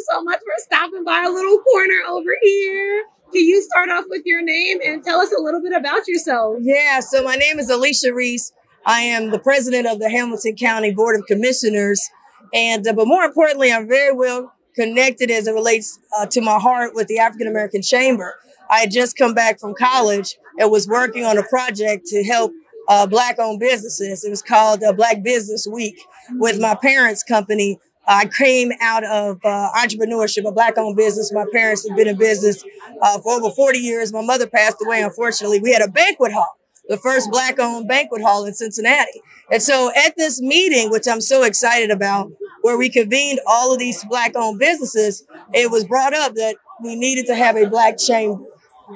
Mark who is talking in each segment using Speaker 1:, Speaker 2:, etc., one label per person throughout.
Speaker 1: so much for stopping by a little corner over here. Can you start off with your name and tell us a little bit about yourself?
Speaker 2: Yeah, so my name is Alicia Reece. I am the president of the Hamilton County Board of Commissioners. And but more importantly, I'm very well connected as it relates to my heart with the African American Chamber. I had just come back from college and was working on a project to help Black-owned businesses. It was called Black Business Week with my parents' company. I came out of entrepreneurship, a Black-owned business. My parents have been in business for over 40 years. My mother passed away, unfortunately. We had a banquet hall, the first Black-owned banquet hall in Cincinnati. And so at this meeting, which I'm so excited about, where we convened all of these Black-owned businesses, it was brought up that we needed to have a Black chamber.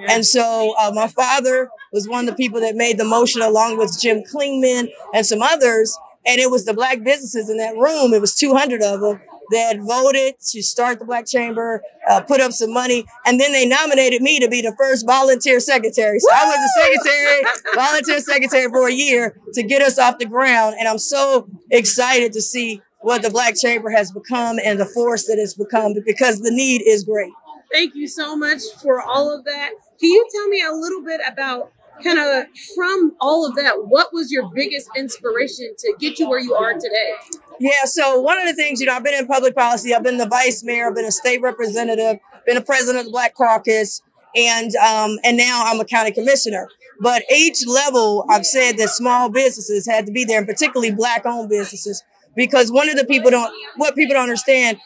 Speaker 2: And so my father was one of the people that made the motion along with Jim Klingman and some others. And it was the Black businesses in that room. It was 200 of them that voted to start the Black Chamber, put up some money. And then they nominated me to be the first volunteer secretary. So I was the volunteer secretary for a year to get us off the ground. And I'm so excited to see what the Black Chamber has become and the force that it's become, because the need is great.
Speaker 1: Thank you so much for all of that. Can you tell me a little bit about kind of from all of that, what was your biggest inspiration to get you where you are today?
Speaker 2: Yeah, so one of the things, I've been in public policy. I've been the vice mayor, I've been a state representative, been a president of the Black Caucus, and now I'm a county commissioner. But each level, I've said that small businesses had to be there, and particularly Black-owned businesses, because people don't understand,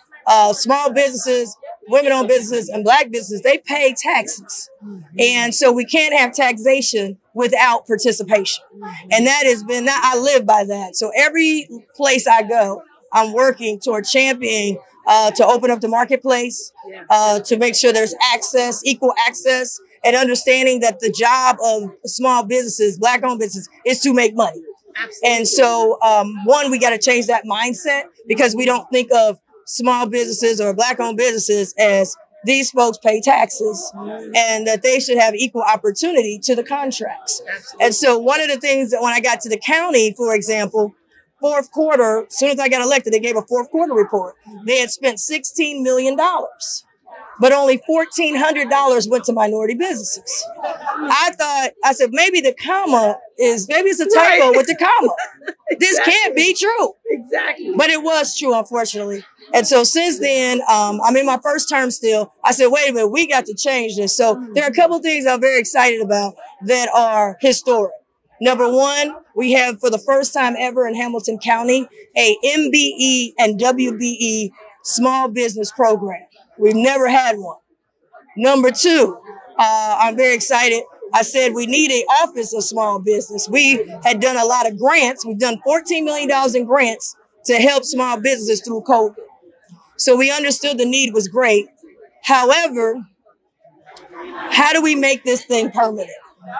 Speaker 2: small businesses, women-owned businesses, and Black businesses, they pay taxes. And so we can't have taxation without participation. And I live by that. So every place I go, I'm working toward championing to open up the marketplace, to make sure there's access, equal access, and understanding that the job of small businesses, Black-owned businesses, is to make money. Absolutely. And so, we got to change that mindset, because we don't think of small businesses or Black-owned businesses as these folks pay taxes and that they should have equal opportunity to the contracts. Absolutely. And so one of the things that when I got to the county, for example, fourth quarter, as soon as I got elected, they gave a fourth quarter report. They had spent $16 million, but only $1,400 went to minority businesses. I said, maybe it's a typo with the comma. This can't be true.
Speaker 1: Exactly.
Speaker 2: But it was true, unfortunately. And so since then, I'm in my first term still. I said, wait a minute, we got to change this. So there are a couple of things I'm very excited about that are historic. Number one, we have for the first time ever in Hamilton County, a MBE and WBE small business program. We've never had one. Number two, I'm very excited. I said we need an office of small business. We had done a lot of grants. We've done $14 million in grants to help small businesses through COVID. So we understood the need was great. However, how do we make this thing permanent?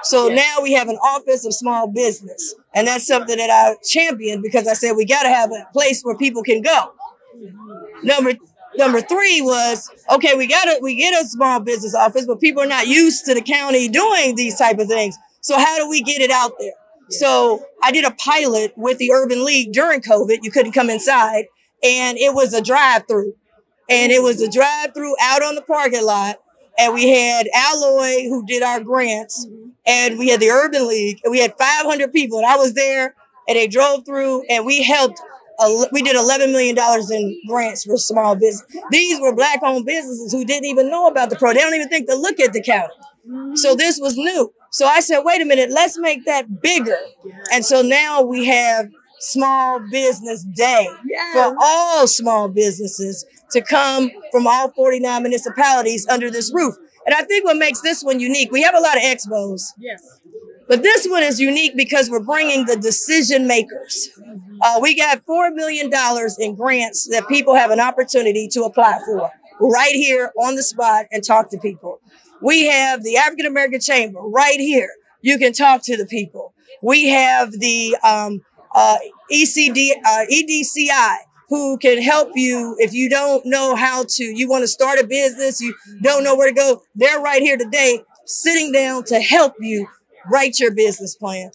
Speaker 2: So now we have an office of small business. And that's something that I championed, because I said we got to have a place where people can go. Number three was, okay, we get a small business office, but people are not used to the county doing these type of things. So how do we get it out there? So I did a pilot with the Urban League during COVID. You couldn't come inside. And it was a drive-through. And it was a drive-through out on the parking lot. And we had Alloy, who did our grants. And we had the Urban League. And we had 500 people. And I was there. And they drove through. And we helped. We did $11 million in grants for small business. These were Black-owned businesses who didn't even know about the program. They don't even think to look at the county. So this was new. So I said, wait a minute, let's make that bigger. And so now we have Small Business Day for all small businesses to come from all 49 municipalities under this roof. And I think what makes this one unique, we have a lot of expos. Yes. But this one is unique because we're bringing the decision makers. We got $4 million in grants that people have an opportunity to apply for right here on the spot and talk to people. We have the African American Chamber right here. You can talk to the people. We have the EDCI, who can help you if you don't know you want to start a business, you don't know where to go. They're right here today, sitting down to help you write your business plan.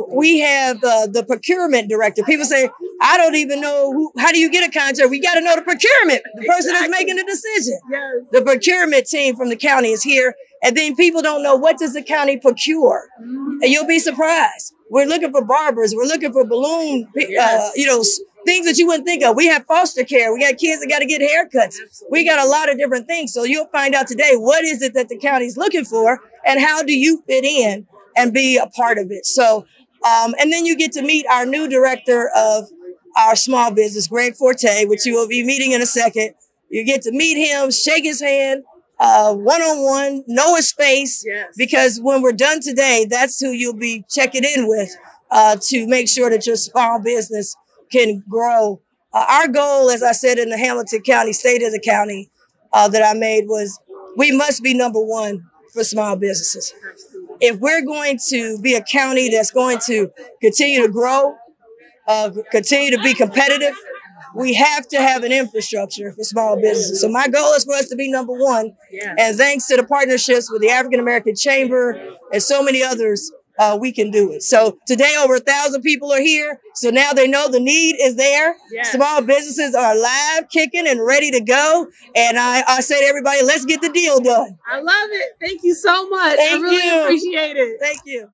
Speaker 2: We have the procurement director. People say, I don't even know how do you get a contract? We got to know the procurement, the person that's making the decision.
Speaker 1: Yes.
Speaker 2: The procurement team from the county is here. And then people don't know, what does the county procure? And you'll be surprised. We're looking for barbers. We're looking for balloon, things that you wouldn't think of. We have foster care. We got kids that got to get haircuts.
Speaker 1: Absolutely.
Speaker 2: We got a lot of different things. So you'll find out today, what is it that the county's looking for and how do you fit in and be a part of it? So, and then you get to meet our new director of our small business, Greg Forte, which you will be meeting in a second. You get to meet him, shake his hand, one-on-one, know his face, because when we're done today, that's who you'll be checking in with to make sure that your small business can grow. Our goal, as I said, in the Hamilton County, state of the county that I made was we must be number one for small businesses. If we're going to be a county that's going to continue to grow, continue to be competitive, we have to have an infrastructure for small businesses. So my goal is for us to be number one. And thanks to the partnerships with the African American Chamber and so many others, we can do it. So today over 1,000 people are here. So now they know the need is there. Small businesses are live, kicking, and ready to go. And I say to everybody, let's get the deal done.
Speaker 1: I love it. Thank you so much.
Speaker 2: Thank
Speaker 1: I really
Speaker 2: you.
Speaker 1: appreciate it.
Speaker 2: Thank you.